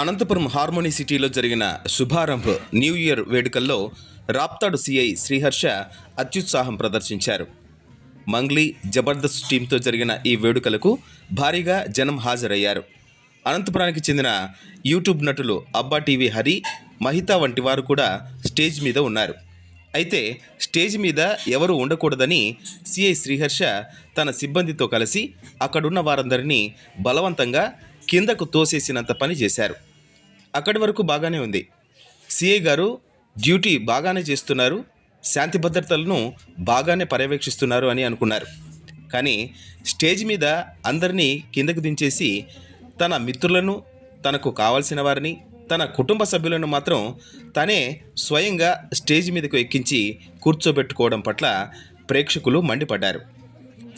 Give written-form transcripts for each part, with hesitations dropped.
Anantapuram harmony సిటీలో జరిగిన శుభారంభ్ new year వేడుకల్లో రాప్తాడు సిఐ శ్రీహర్ష అత్యుత్సాహం ప్రదర్శించారు. మంగ్లీ జబర్దస్త్ టీంతో జరిగిన ఈ వేడుకలకు భారీగా జనం హాజరయ్యారు. అనంతపురానికి చెందిన యూట్యూబ్ నటులు అబ్బా టీవీ హరి, మహితా వంటి వారు కూడా స్టేజ్ మీద ఉన్నారు. అయితే స్టేజ్ మీద ఎవరు ఉండకూడదని సిఐ శ్రీహర్ష తన సిబ్బందితో కలిసి అక్కడున్న వారందరినీ బలవంతంగా కిందకు తోసేసినంత పని చేశారు. అక్కడి వరకు బాగానే ఉంది. సిఐ గారు డ్యూటీ బాగానే చేస్తున్నారు, శాంతి భద్రతలను బాగానే పర్యవేక్షిస్తున్నారు అని అనుకున్నారు. కానీ స్టేజ్ మీద అందరినీ కిందకు దించేసి తన మిత్రులను, తనకు కావాల్సిన వారిని, తన కుటుంబ సభ్యులను మాత్రం తనే స్వయంగా స్టేజ్ మీదకు ఎక్కించి కూర్చోబెట్టుకోవడం పట్ల ప్రేక్షకులు మండిపడ్డారు.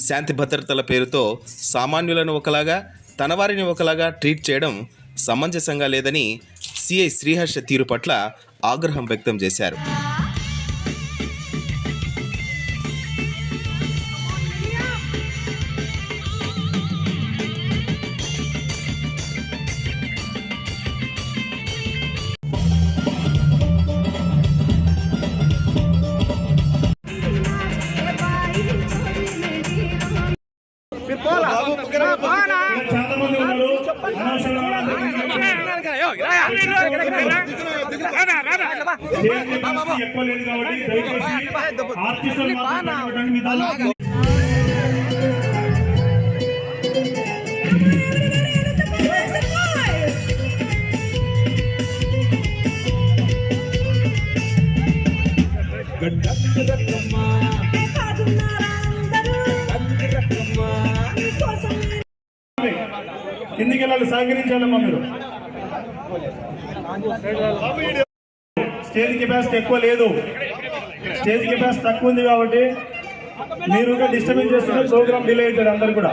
శాంతి భద్రతల పేరుతో సామాన్యులను ఒకలాగా, తన వారిని ఒకలాగా ట్రీట్ చేయడం సమంజసంగా లేదని సిఐ శ్రీహర్ష తీరు పట్ల ఆగ్రహం వ్యక్తం చేశారు. కిందికి వెళ్ళాలి, సహకరించాలమ్మా. మీరు స్టేజ్ కెపాసిటీ ఎక్కువ లేదు, స్టేజ్ కెపాసిటీ తక్కువ ఉంది కాబట్టి మీరు డిస్టర్బెన్స్ చేస్తున్న ప్రోగ్రామ్ డిలే అవుతాడు అందరు కూడా.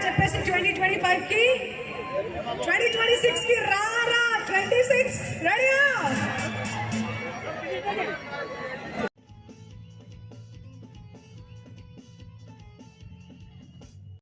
చెప్పేసి 2025 కి 2026 కి రారా 26 రెడీయా.